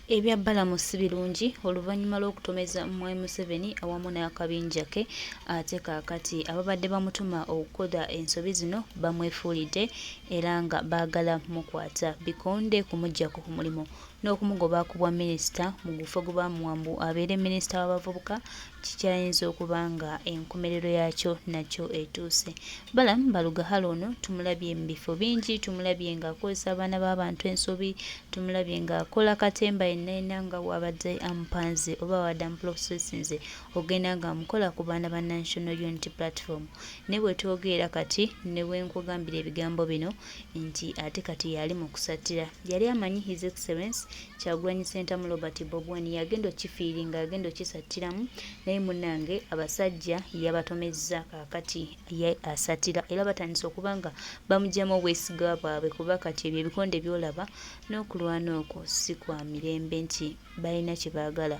Ebyabbalamu si birungi oluvannyuma lw'okutomeza Mwai Museveni awamu n'akabinja ke ate kaakati ababadde bamutuma okukola ensobi zino bamwefuulidde era nga baagala mukwata bikonde kumuggyako ku mulimu n'okumugoba ku bwa minisita mu gufo gwe bamuwambu abeere minisita w'abavubuka kikyayinza okuba nga enkomerero yaakyo nakyo etuuse. Balamu Balugahale ono tumulabye mu bifo bingi, tumulabye ng'akozesa abaana b'abantu ensobi, tumulabye ng'akola katemba yenna nga wabadde ampanze oba wadde amuprosesinze ogenda nga amukola ku baana ba National Unity Platform. Ne bwe twogera kati ne bwe nkugambira ebigambo bino nti ate kati yali mu kusattira. Yali amanyi His Excellence Kyagulanyi Ssentamu Robert Bob Wine yagenda okifiiringa agenda okisattiramu naye munnange abasajja yabatomezza kaakati ye asattira era batandise okuba nga bamuggyamu obwesiga bwabwe kuba kati ebyo ebikonde byolaba n'okulwana okwo si kwa mirembe nti balina kye baagala.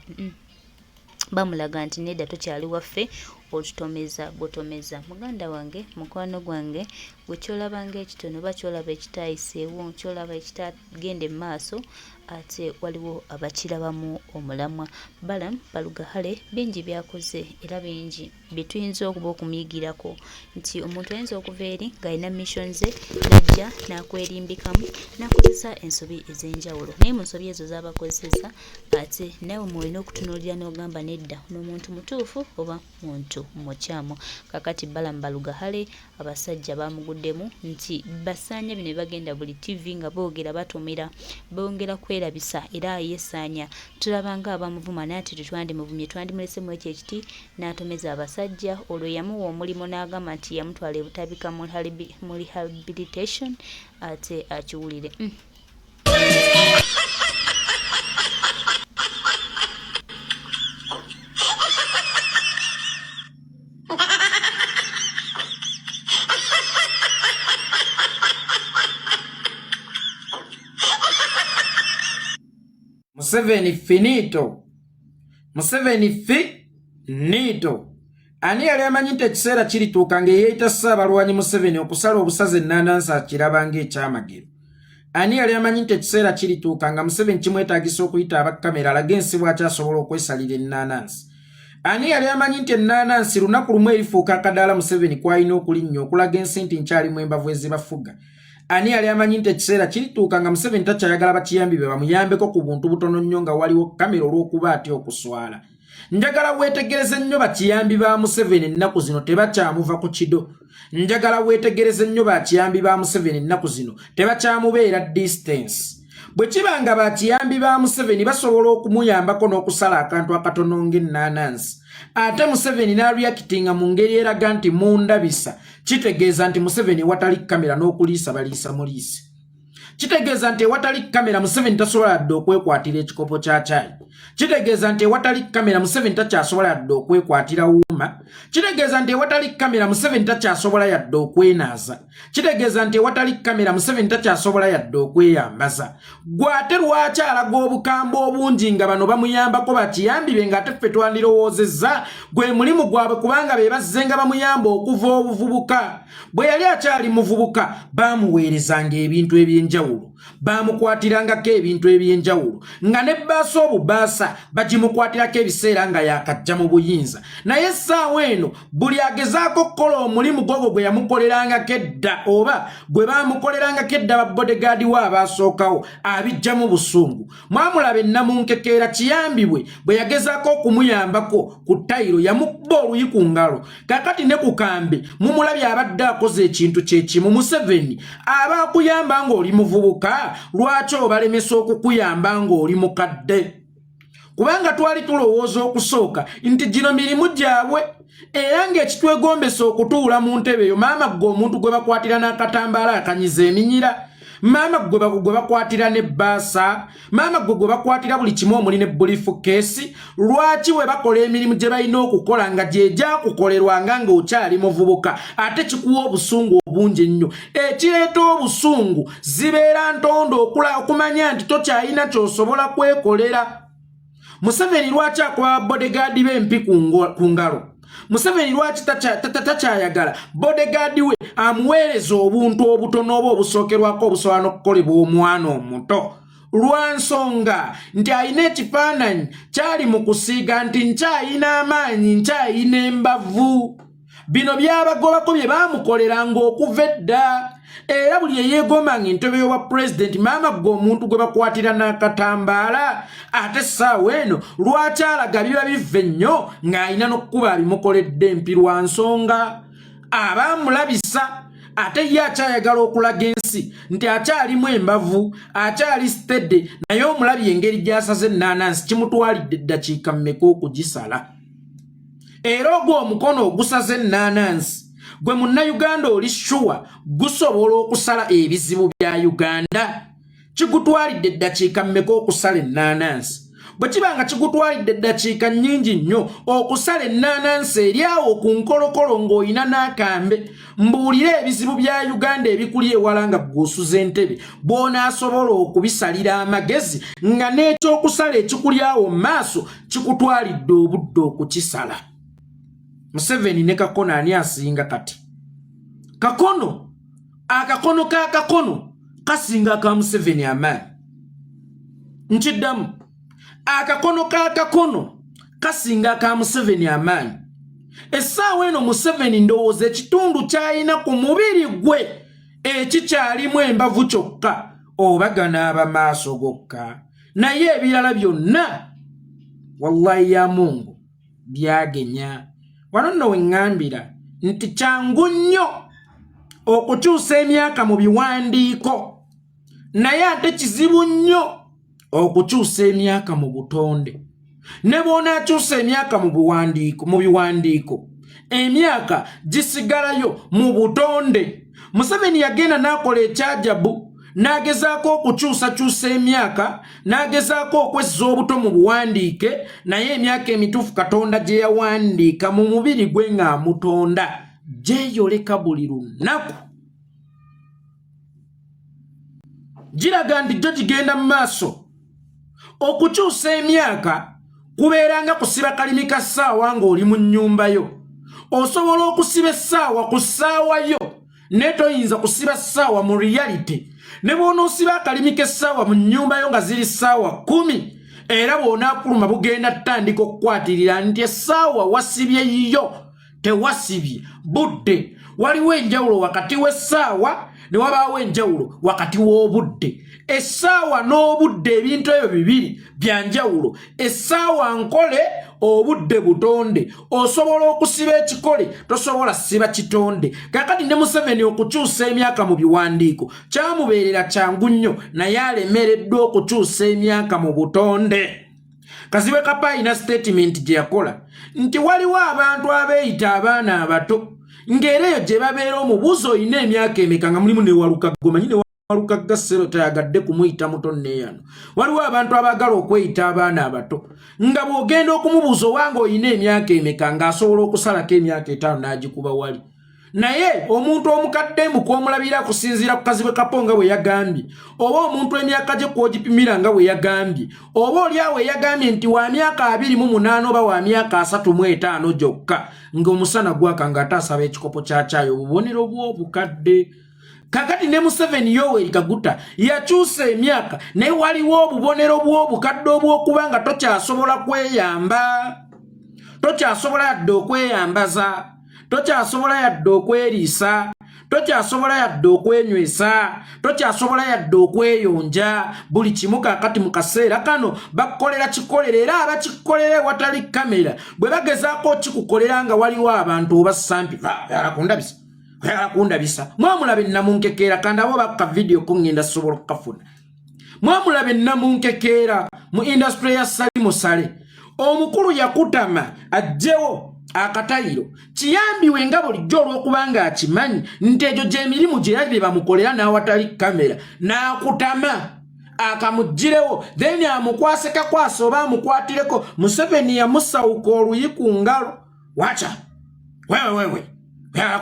Bamulaga nti nedda tokyali waffe otutomeza butomeza. Muganda wange mukwano gwange bwe kyolaba ng'ekitono oba kyolaba ekitayiseewo kyolaba ekitagende mu maaso ate waliwo abakirabamu omulamwa. Balamu Balugahale bingi byakoze era bingi bye tuyinza okuba okumuyigirako nti omuntu ayinza okuva eri ng'alina mission ze n'ajja n'akwerimbikamu n'akozesa ensobi ez'enjawulo naye mu nsobi ezo z'abakozesa ate nawe mwolina okutunuulira n'ogamba nedda n'omuntu mutuufu oba muntu mukyamu. Kakati Balamu Balugahale abasajja bamuguddemu nti basaanya bino bagenda buli TV nga boogera batomera bongera kwerabisa era yesaanya tulaba nga abamuvuma naye ati tetwandimuvumye twandimulesemu ekyo ekiti n'atomeza abasajja olwo yamuwa omulimu n'agamba nti yamutwala ebutabika mu rehabilitation ate akiwulire. Museveni finito. Museveni finito. Ani yali amanyi nti ekiseera kirituuka ng'eyeeyita Ssaabalwanyi Museveni okusala obusaze ennaanansi akiraba ng'ekyamagero. Ani yali amanyi nti ekiseera kirituuka nga Museveni kimwetaagisa okuyita abakkamera alage ensi bw'akyasobola okwesalira ennaanansi. Ani yali amanyi nti ennaanansi lunaku lumu erifuuka akadaala Museveni kw'alina okulinnya okulaga ensi nti nkyalimu embavu ezibafuga. Ani yali amanyi nti ekiseera kirituuka nga Museveni takyayagala bakiyambi be bamuyambeko ku buntu butono nnyo nga waliwo kamera olw'okuba atya okuswala. Njagala weetegereze nnyo bakiyambi ba Museveni ennaku zino tebakyamuva ku kido. Njagala weetegereze nnyo bakiyambi ba Museveni ennaku zino tebakyamubeera distance. Bwe kiba nga bakiyambi ba Museveni basobola okumuyambako n'okusala akantu akatono ng'ennaanansi ate Museveni n'areactinga mu ngeri eraga nti mundabisa, kitegeeza nti Museveni watali kamera n'okuliisa baliisa muliisi. Kitegeeza nti watali kamera Museveni tasobola dde okwekwatira ekikopo kya caayi. Kitegeeza nti watali kamera Museveni takyasobola dde okwekwatira wuuma. Kitegeeza nti watali kamera Museveni takyasobola yadde okwenaaza. Kitegeeza nti watali kamera Museveni takyasobola yadde okweyambaza. Gwate lwaki alaga obukambwe obungi nga bano bamuyambako bakiyambi be ng'ate ffe twandirowoozezza gwe mulimu gwabwe kubanga be bazze nga bamuyamba okuva obuvubuka. Bwe yali akyali muvubuka baamuweerezanga ebintu eby'enjawulo. Bamukwatirangako ebintu eby'enjawulo nga ne bbaasa obubaasa bagimukwatirako ebiseera nga yakajja mu buyinza. Naye essaawa eno buli agezaako okukola omulimu gwogwo gwe yamukolerangako edda oba gwe baamukolerangako edda babodegaadi we abaasookawo abijjamu busungu. Mwamulaba ennamunkekeera kiyambibwe bwe yagezaako okumuyambako ku ttayiro yamubba oluyi ku ngalo. Kakati ne ku kambe mumulabye abadde akoze ekintu kye kimu. Museveni aba akuyamba ng'oli muvubuka lwaki obalemesa okukuyamba ng'oli mukadde? Kubanga twali tulowooza okusooka nti gino mirimu gyabwe era ng'ekitwegombesa okutuula mu ntebe eyo maama gwe omuntu gwe bakwatira n'akatambaala akanyiza eminyira, maama gwe bakwatira n'ebbaasa, maama gwe bakwatira buli kimu omuli ne bulifu keesi. Lwaki we bakola emirimu gye balina okukola nga gye gyakukolerwanga ng'okyali muvubuka ate kikuwa obusungu obungi ennyo? Ekireeta obusungu zibeera ntondo okumanya nti tokyalina ky'osobola kwekolera. Museveni lwaki akuba bodegaadi b'empi ku ngalo? Museveni lwaki takyayagala bodegaadi we amuweereza obuntu obutono oba obusookerwako obusobola n'okukolebwa omwana omuto? lwansonga nti ayina ekifaananyi kyali mu kusiiga nti nkyayina amaanyi nkyayina embavu. Bino byabagobako bye baamukoleranga okuva edda. Era buli eyeegomanga entebe y'obwa pulezidenti maama gwe omuntu gwe bakwatira n'akatambaala ate essaawa eno lwaki alaga biba biva ennyo ng'alina n'okkuba abimukoledde empi lwa nsonga abaamulabisa ate ye akyayagala okulaga ensi nti akyalimu embavu akyali stedde naye omulabi engeri gy'asaze ennaanansi kimutwalidde eddakiika mmeka okugisala. Era ogwo omukono ogusaze ennaanansi gwe munnayuganda oli shuwa gusobola okusala ebizibu bya Uganda. Kigutwalidde eddakiika mmeka okusala ennaanansi? Bwe kiba nga kigutwalidde eddakiika nnyingi nnyo okusala ennaanansi eri awo ku nkolokolo ng'olina n'akambe, mbuulire ebizibu bya Uganda ebikuli ewala nga bw'osuza entebe bw'onaasobola okubisalira amagezi nga n'ekyokusala ekikuli awo mu maaso kikutwalidde obudde okukisala. Museveni ne Kakono ani asinga kati? Kakono, akakono ka Kakono kasinga ka Museveni amaanyi. Nkiddamu, akakono ka Kakono kasinga ka Museveni amaanyi. Essaawa eno Museveni ndowooza ekitundu ky'alina ku mubiri gwe ekikyalimu embavu kyokka oba ganaaba maaso gokka, naye ebirala byonna wallahi ya Mungu byagenya. Wano nno we ŋŋambira nti kyangu nnyo okukyusa emyaka mu biwandiiko, naye ate kizibu nnyo okukyusa emyaka mu butonde. Ne bw'onaakyusa emyaka mu biwandiiko emyaka gisigalayo mu butonde. Museveni yagenda n'akola ekyajabu n'agezaako okukyusakyusa emyaka, n'agezaako okwezza obuto mu buwandiike, naye emyaka emituufu Katonda gye yawandiika mu mubiri gwe ng'amutonda gyeyoleka buli lunaku. Giraga nti gyo gigenda mu maaso. Okukyusa emyaka kubeeranga kusiba kalimi ka ssaawa ng'oli mu nnyumba yo. Osobola okusiba essaawa ku ssaawa yo, ne toyinza kusiba ssaawa mu reality. Ne bw'onoosiba akalimi k'essaawa mu nnyumba yo nga ziri ssaawa 10, era bw'onaakuluma bugenda ttandika okukwatirira nti essaawa wasibye yiyo tewasibye budde. Waliwo enjawulo wakati w'essaawa ne wabaawo enjawulo wakati w'obudde. Essaawa n'obudde ebintu ebyo bibiri bya njawulo. Essaawa nkole, obudde butonde. Osobola okusiba ekikole, tosobola siba kitonde. Kakati ne Museveni okukyusa emyaka mu biwandiiko kyamubeerera kyangu nnyo, naye alemereddwa okukyusa emyaka mu butonde. Kazibe Kapa alina statement gye yakola nti waliwo abantu abeeyita abaana abato, ng'era eyo gye babeera omubuuzo olina emyaka emeka nga mulimu ne Walukago. Manyi ne Walukago Ssero tayagadde kumuyita muto nneeyano. Waliwo abantu abaagala okweyita abaana abato, nga bw'ogenda okumubuuza owange olina emyaka emeka ng'asobola okusalako emyaka 5 n'agikuba wali. Naye omuntu omukadde mu kw'omulabira kusinziira ku Kazibe Kapa nga bwe yagambye, oba omuntu emyaka gye kw'ogipimira nga bwe yagambye, oba oli awo yagambye nti wa myaka 28 oba wa myaka 35 gyokka, ng'omusana gwaka ng'ate asaba ekikopo kya caayi, obubonero bw'obukadde. Kakati ne Museveni Yoweri Kaguta yakyusa emyaka, naye waliwo obubonero bw'obukadde obw'okuba nga tokyasobola kweyamba. Tokyasobola yadde okweyambaza, tokyasobola yadde okweriisa, tokyasobola yadde okwenywesa, tokyasobola yadde okweyonja. Buli kimu kakati mu kaseera kano bakukolera kikolere, era abakikolera watali kamera bwe bagezaako kikukolera nga waliwo abantu oba sampi kundabisa. Mwamulabe namunkekeera kandi abo bakka video ko ngenda sobola okukafuna. Mwamulabe namunkekeera mu industry ya Salimu Sale. Omukulu yakutama ajjewo akatayiro kiyambiwe nga bulijjo olw'okubanga akimanyi nti egyo gy'emirimu gye yali bamukolera n'awatali kamera, n'akutama akamuggirewo, then amukwase kakwasa oba amukwatireko. Museveni yamusawuka oluyi ku ngalo. Wacha wewe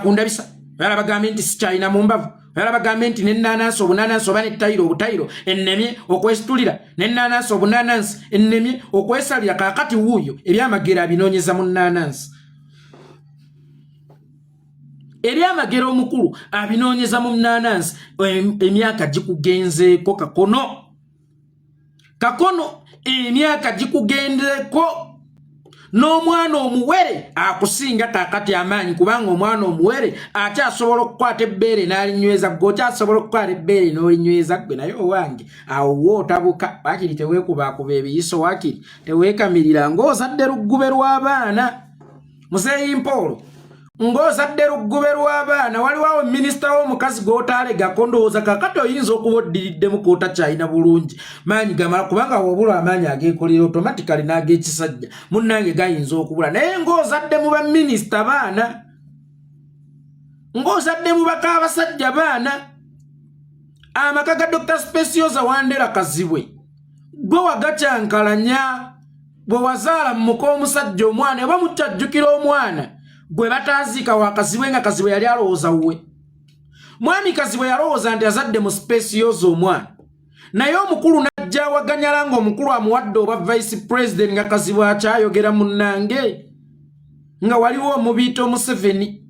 kundabisa, bagambe nti sikyalina mu mbavu, bagambe nti n'ennaanansi obunaanansi oba n'ettayiro obutayiro ennemye okwesitulira, n'ennaanansi obunaanansi ennemye okwesalira. Kaakati wuuyo ebyamagero abinoonyeza mu nnaanansi, ebyamagero omukulu abinoonyeza mu nnaanansi. Emyaka gikugenzeeko Kakono. kakono emyaka gikugendeko n'omwana omuwere akusinga kakati amaanyi kubanga omwana omuwere akyasobola okukwata ebbeere n'alinyweza gwe okyasobola okukwata ebbeere n'olinyweza gwe naye owange awo wootabuka wakiri teweekubakuba ebiyiso wakiri teweekamirira ng'ozadde luggube lw'abaana muzeeyi Mpolo ng'ozadde luggube lw'abaana waliwo minisita w'omukazi gw'otaalegako ndowooza kakati oyinza okuba oddiriddemu k'otakyalina bulungi maanyi gamala kubanga wobula amaanyi ageekolera automatically n'ag'ekisajja munnange gayinza okubula naye ng'ozadde mu baminisita baana ng'ozadde mu bakaabasajja baana amaka ga Dr. Specioza Wandera Kazibwe gwe wagakyankalanya bwe wazaala mu muka omusajja omwana oba mukyajjukira omwana gwe bataziika wa Kazibwe nga Kazibwe yali alowooza wuwe mwami Kazibwe yalowooza nti azadde mu Specioza omwana naye omukulu n'ajja awaganyala ng'omukulu amuwadde oba vice president nga Kazibwe akyayogera munnange nga waliwo omubiita Museveni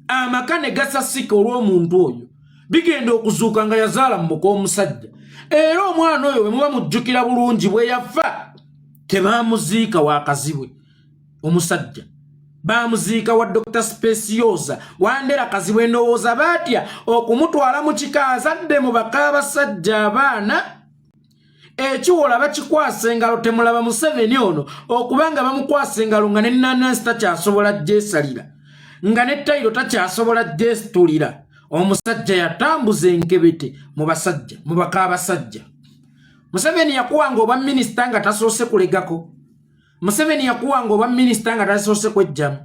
amaka ne gasasika olw'omuntu oyo bigenda okuzuuka nga yazaala mu muka omusajja era omwana oyo bwe muba mujjukira bulungi bwe yafa tebaamuziika wa Kazibwe omusajja bamuziika wa Dr. Specioza Wandera Kazibwe ndowooza batya okumutwala mu kika azadde mu bakaabasajja abaana ekiwola bakikwasa engalo temulaba Museveni ono okubanga bamukwasa engalo nga ne Nanansi takyasobola gyesalira nga ne Tairo takyasobola gyesitulira omusajja yatambuza enkebete mu basajja mu bakaabasajja Museveni yakuwanga obwa minisita nga tasoose kulegako Museveni yakuwanga obwa minisita nga tasoose kwejjamu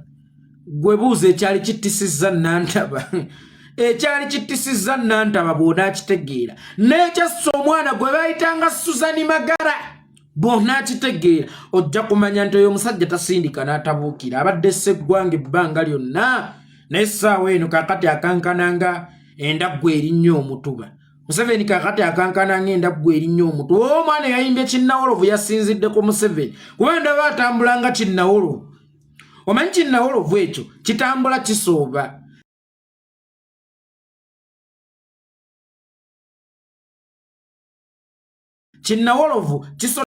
gwe buuza ekyali kittisizza Nantaba ekyali kittisizza Nantaba bw'onaakitegeera n'ekyassa omwana gwe bayitanga Suzani Magara bw'onaakitegeera ojja kumanya nti oyo omusajja tasindika n'atabuukira abadde sseggwanga ebbanga lyonna naye essaawa eno kakati akankananga endaggu erinnya omutuba Museveni kakati akankananga endaggu erinnya omutuba omwana yayimbye Kinnawolovu yasinziddeko Museveni kuba ndaba atambulanga Kinnawolovu omanyi Kinnawolovu ekyo kitambula kisooba Kinnawolovu kiso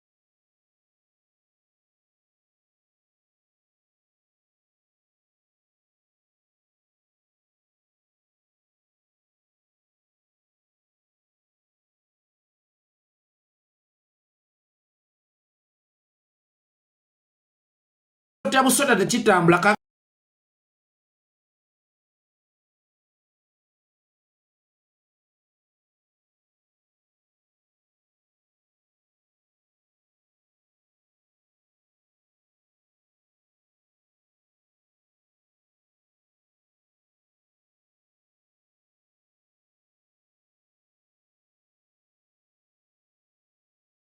busota tekitambula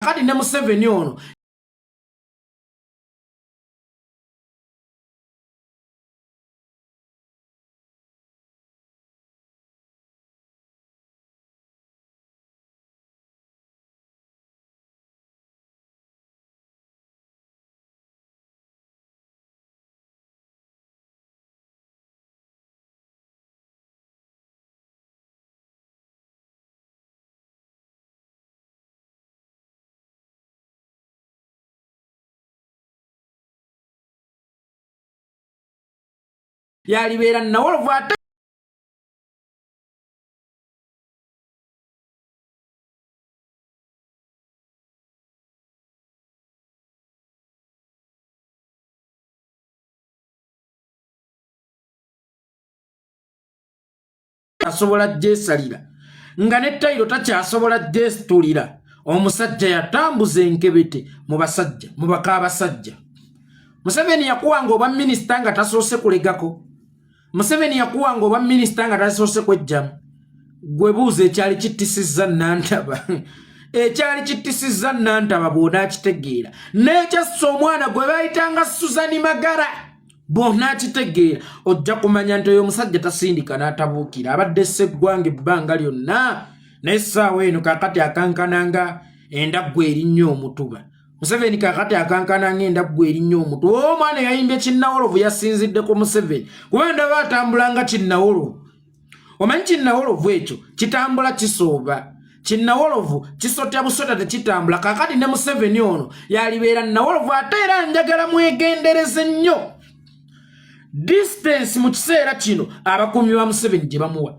kati ne Museveni ono yalibeera Nawolovu ate asobola gyesalira nga ne Tairo takyasobola gyesitulira omusajja yatambuza enkebete mu basajja mu bakaabasajja Museveni yakuwanga obwa minisita nga tasoose kulegako Museveni yakuwanga obwa minisita nga tasoose kwejjamu gwe buuza ekyali kittisizza Nantaba ekyali kittisizza Nantaba bw'onaakitegeera n'ekyassa omwana gwe bayitanga Suzani Magara bw'onaakitegeera ojja kumanya nti oyo omusajja tasindika n'atabuukira abadde sseggwanga ebbanga lyonna naye essaawa eno kakati akankananga endaggu erinnya omutuba Museveni kakati akankananga endaggu erinnya omutuba omwana yayimbye Kinnawolovu yasinziddeko Museveni kuba ndaba atambulanga Kinnawolovu omanyi Kinnawolovu ekyo kitambula kisooba Kinnawolovu kisotya busota tekitambula kakati ne Museveni ono yalibeera Nawolovu ate era njagala mwegendereze nnyo distance mu kiseera kino abakuumi ba Museveni gye bamuwa.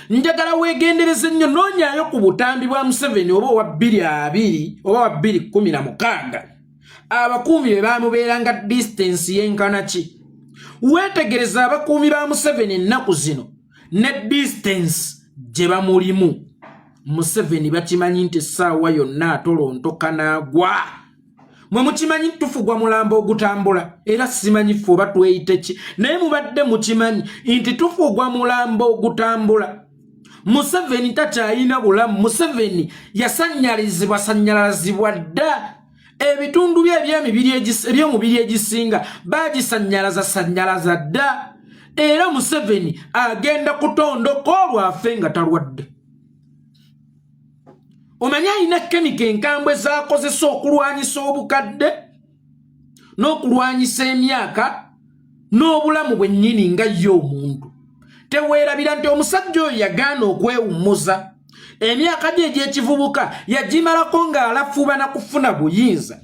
Njagala weegendereze nnyo noonyaayo ku butambi bwa Museveni oba owa 2020 oba wa 2016 abakuumi be bamubeeranga distance yenkana ki. Weetegereza abakuumi ba Museveni ennaku zino ne distance gye bamulimu. Museveni bakimanyi nti essaawa yonna atolontoka n'agwa. Mwe mukimanyi tufugwa mulambo ogutambula era simanyi ffe oba tweyite ki naye mubadde mukimanyi nti tufugwa mulambo ogutambula. Museveni takyayina bulamu. Museveni yasannyalazibwa dda. Ebitundu bye eby'omubiri egisinga bagisannyalaza dda. Era Museveni agenda kutondoka olwafe nga talwadde. Omanya alina kemika enkambwe z'akozesa okulwanyisa obukadde n'okulwanyisa emyaka n'obulamu bwennyini nga ye omuntu. Teweerabira nti omusajja oyo yagaana okwewummuza. Emyaka gye egy'ekivubuka yagimalako ng'alafuba na kufuna buyinza.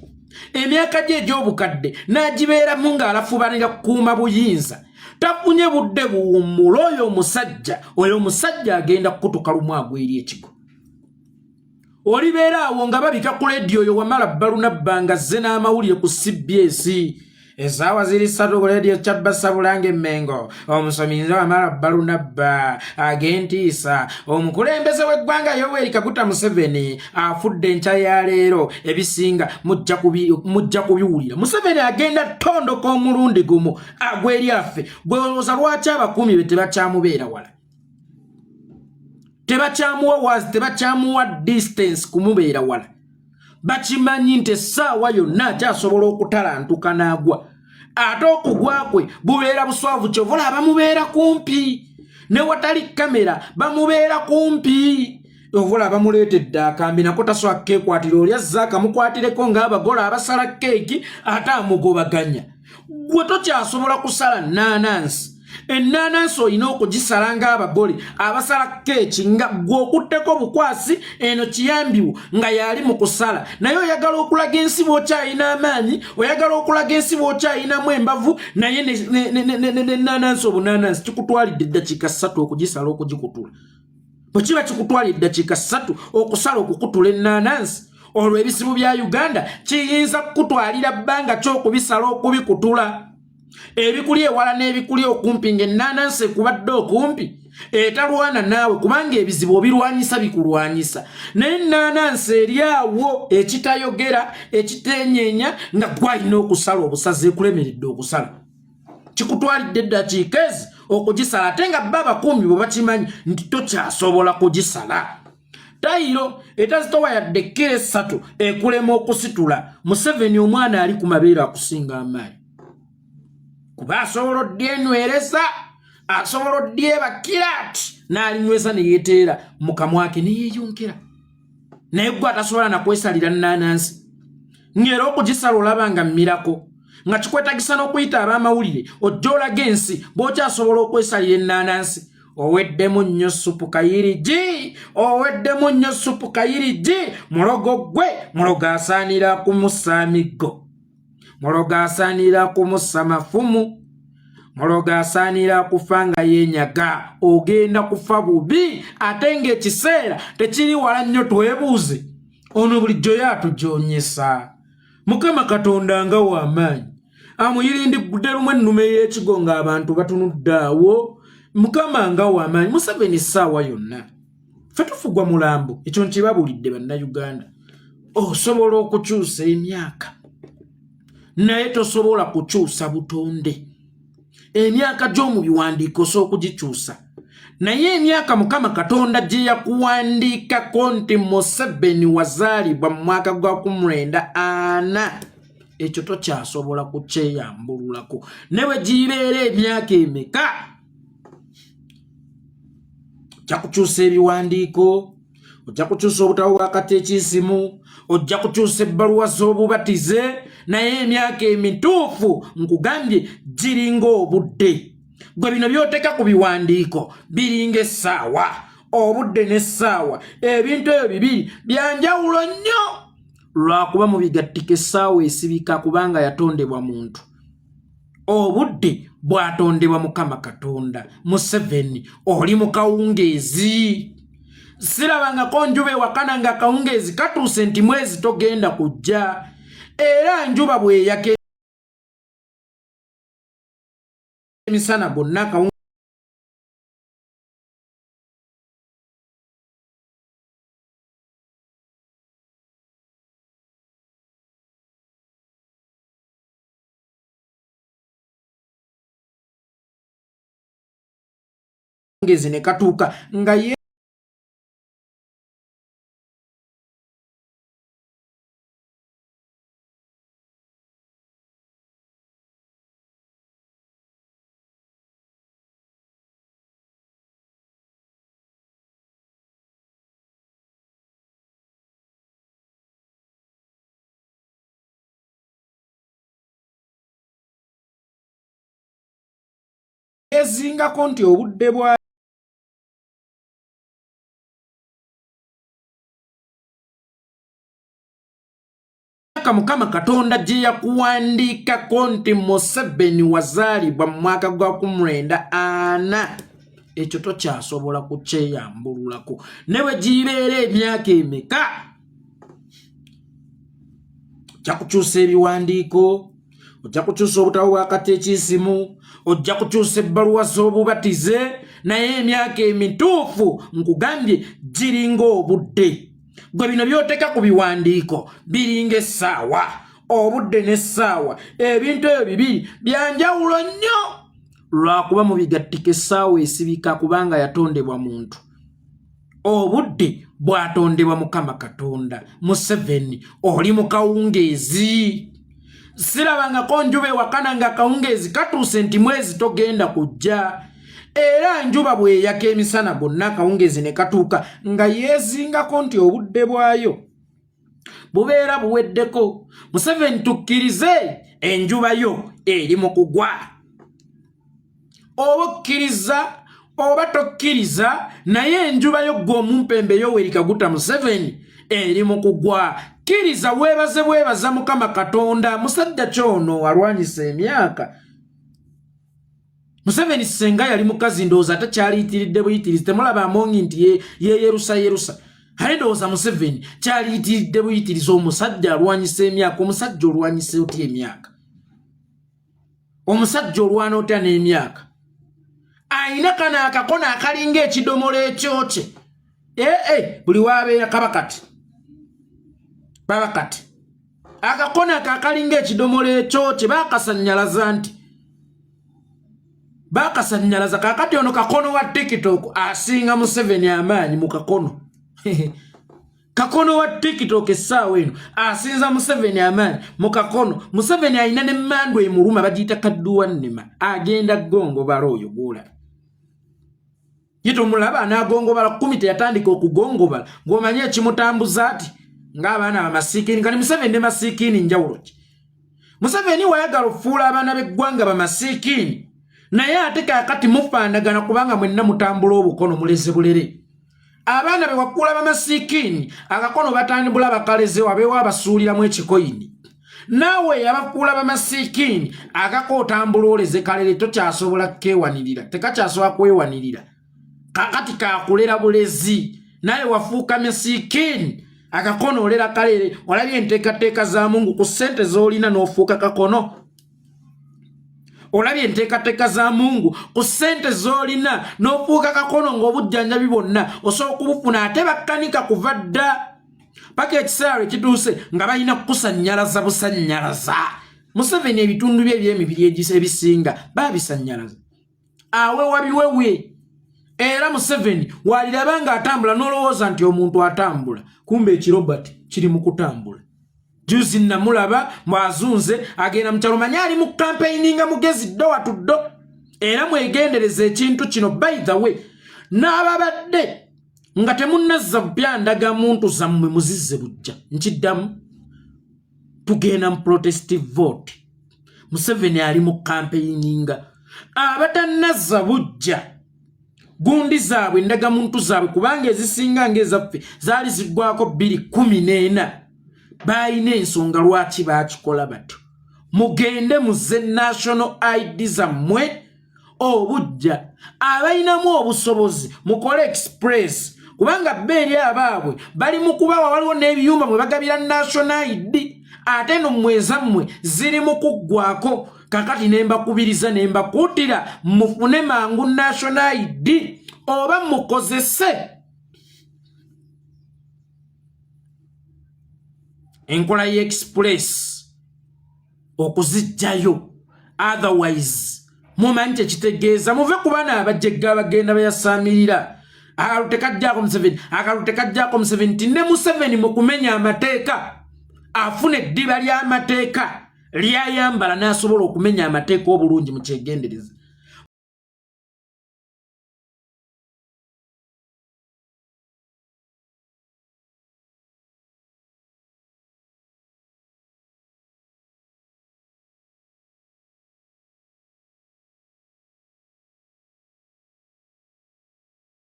Emyaka gye egy'obukadde n'agibeeramu ng'alafubanira kukuuma buyinza. Tafunye budde buwummula oyo omusajja agenda kukutuka lumu agweri ekigo. Olibeera awo nga babika ku leediyo oyo wamala Barunabba nga azze n'amawulire ku CBS. Ezaawa ziri 3 ku leediyo Kyabasa Bulange Mmengo. Omusominza wamala Barunabba agentiisa. Omukulembeze w'eggwanga Yoweri Kaguta Museveni afudde nkya ya leero ebisinga mujja kubiwulira. Museveni agenda tondoka omulundi gumu agweri affe. Bw'olowooza lwaki abakuumi be tebakyamubeera wala? Tebakyamuwa wazi, tebakyamuwa distance kumubeera wala. Bakimanyi nti essaawa yonna akyasobola okutalantuka n'agwa. Ate okugwa kwe bubeera buswavu kyovola bamubeera kumpi. Ne watali kamera bamubeera kumpi. Ovola bamuleetedde akambi nako tasobola keekwatira oli azze akamukwatireko ng'abagole abasala keeki ate amugobaganya. Gwe tokyasobola kusala nnanansi. Ennanansi olina okugisala ng'abagole abasala keeki nga gw'okutteko bukwasi eno kiyambiwo nga yali mu kusala. Naye oyagala okulaga ensi bw'okyayina amaanyi, oyagala okulaga ensi bw'okyayinamu embavu, naye n'ennanansi obunnanansi kikutwalidde eddakiika 3 okugisala okugikutula. Bwe kiba kikutwalidde eddakiika 3 okusala okukutula ennanansi, olwo ebizibu bya Uganda kiyinza kukutwalira bbanga ki okubisala okubikutula. Ebikuli ewala n'ebikuli okumpi ng'ennanansi ekubadde okumpi etalwana naawe kubanga ebizibu obirwanyisa bikulwanyisa. Naye ennanansi eri awo ekitayogera ekitenyeenya nga gwalina okusala obusaze ekulemeredde okusala. Kikutwalidde eddakiika ezi okugisala ate nga bba abakuumi bwe bakimanyi nti tokyasobola kugisala. Tayiro etazitowa yadde ekkiro 3 ekulema okusitula. Museveni omwana ali ku mabeere akusinga amaanyi. Kuba asobola oddyenywereza, asobola oddyebakira ati n'alinyweza ne yeeteera mu kamwa ke ne yeeyonkera. Naye gwe atasobola na kwesalira nnanansi. Ng'era okugisala olaba nga mmirako. Nga kikwetagisa n'okuyita ab'amawulire ojja olaga ensi bw'okyasobola okwesalira ennanansi. Oweddemu nnyo supu kayirigi, oweddemu nnyo supu kayirigi. Mulogo gwe mulogo asaanira kumussa amiggo. Mulogo asaanira kumussa mafumu. Mulogo asaanira kufa nga yenyaga. Ogenda kufa bubi ate ng'ekiseera tekiri wala nnyo twebuuze. Ono bulijjo yatujoonyesa. Mukama Katonda nga w'amaanyi. Amuyirindigudde lumu ennume y'ekigo ng'abantu batunudde awo. Mukama nga w'amaanyi. Museveni essaawa yonna ffe tufugwa mulambo. Ekyo nkibabulidde bannayuganda. Osobola okukyusa emyaka naye tosobola kukyusa butonde. Emyaka gy'omu biwandiiko osobola okugikyusa. Naye emyaka Mukama Katonda gye yakuwandiikako nti Museveni wazaalibwa mu mwaka gwa 1940, ekyo tokyasobola kukyeyambululako. Ne bwe gibeera emyaka emeka, ojja kukyusa ebiwandiiko, ojja kukyusa obutabo bwa katekisimu, ojja kukyusa ebbaluwa z'obubatize, naye emyaka emituufu nkugambye giringa obudde. Gwe bino by'oteeka ku biwandiiko biringa essaawa. obudde n'essaawa ebintu ebyo bibiri byanjawulo nnyo lwakuba mu bigattika essaawa esibika kubanga yatondebwa muntu obudde bwatondebwa Mukama Katonda. Museveni oli mu kawungeezi sirabangako njuba ewakana nga akawungeezi katuuse nti mwezi togenda kujja era njuba bweyaka emisana gonna akawungeezi ne katuuka nga ezingako nti obudde bwa Mukama Katonda gye yakuwandiikako nti Museveni wazaalibwa mu mwaka gwa 1940 ekyo tokyasobola kukyeyambululako ne bwe gibeera emyaka emeka ojja kukyusa ebiwandiiko ojja kukyusa obutabo bwa katekisimu ojja kukyusa ebbaluwa z'obubatize naye emyaka emituufu nkugambye giringa obudde gwe bino byoteka ku biwandiiko biringa essaawa obudde n'essaawa ebintu ebyo bibiri byanjawulo nnyo lwakuba mu bigattika essaawa esibika kubanga yatondebwa muntu obudde bwatondebwa Mukama Katonda. Museveni oli mu kawungeezi sirabangako njuba ewakana nga akawungeezi katuuse nti mwezi togenda kujja era njuba bweyaka emisana gonna akawungeezi ne katuuka nga yeezingako nti obudde bwayo bubeera buweddeko. Museveni tukkirize enjuba yo eri mu kugwa oba okkiriza oba tokkiriza naye enjuba yo gwe omumpembe Yoweri Kaguta Museveni eri mu kugwa. Kkiriza weebaze bwebaza Mukama Katonda. Musajja kyono alwanyisa emyaka. Museveni senga yali mukazi ndowooza takyaliyitiridde buyitirizi temulaba amongi nti ye yerusa ale ndowooza Museveni kyaliyitiridde buyitirizi omusajja alwanyisa emyaka. Omusajja olwanyisa otya emyaka? Omusajja olwana otya n'emyaka? Ayina kana akakona akalinga ekidomola ekyokye buli waabeera kabakati babakati akakona akalinga ekidomola ekyokye bakasanyalaza nti bakasanyalaza kakati ono kakono wa TikTok asinga Museveni amaanyi mu kakono kakono wa TikTok essaawa eno asinza Museveni amaanyi mu kakono. Museveni ayina n'emmandu emuluma bagiyita kadduwa nnema agenda gongobala oyo gwolaba yito mulaba anagongobala 10 teyatandika okugongobala ng'omanye ekimutambuza ati ng'abaana bamasiikini kati Museveni ne masiikini njawulo ki? Museveni wayagala okufuula abaana b'eggwanga bamasiikini naye ate kaakati mufaanagana kubanga mwenna mutambula obukono muleze bulere. Abaana be wakuula bamasiikini akakono batandibula bakaleze wabeewo abasuuliramu ekikoyini naawe abakuula bamasiikini akako otambula oleze kalere tokyasobola keewanirira tekakyasobola kwewanirira kakati kakulera bulezi naye wafuuka masiikini akakono olera kalere. Olabye enteekateeka za Mungu ku ssente z'olina n'ofuuka kakono? Olabye enteekateeka za Mungu ku ssente z'olina n'ofuuka kakono ng'obujjanjabi bwonna osobola okubufuna ate bakkanika kuva dda paka ekiseera lwe kituuse nga balina kukusanyalaza busanyalaza. Museveni ebitundu bye eby'emibiri ebisinga baabisanyalaza awewa biwewe. Era Museveni waliraba nga atambula n'olowooza nti omuntu atambula kumbe ekirobati kiri mu kutambula. Juzi namulaba mwazunze agenda mu kyalo manya ali mu campaigning nga mugezi ddo atuddo era mwegendereza ekintu kino. By the way n'ababadde nga temunnazza byandaga muntu zammwe muzizze bujja nkiddamu tugenda mu protestive vote. Museveni ali mu campaigning abatannazza bujja gundi zaabwe endagamuntu zaabwe kubanga ezisinga ng'ezaffe zaali ziggwako 2014 balina ensonga lwaki baakikola batyo. Mugende muze national ID zammwe obujja abalinamu obusobozi mukole express kubanga beeri abaabwe bali mu kubawa waliwo n'ebiyumba mwe bagabira national ID ate no mwezammwe ziri mu kuggwako. Kakati nembakubiriza nembakuutira mufune mangu national ID oba mukozese enkola y'express okuzijjayo, otherwise mumanyi kyekitegeeza muve ku baana abajjegga abagenda bayasaamirira akalulu tekajjaako Museveni akalulu tekajjaako Museveni ne Museveni mu kumenya amateeka afuna eddiba ly'amateeka lyayambala n'asobola okumenya amateeka obulungi mu kyegendereza.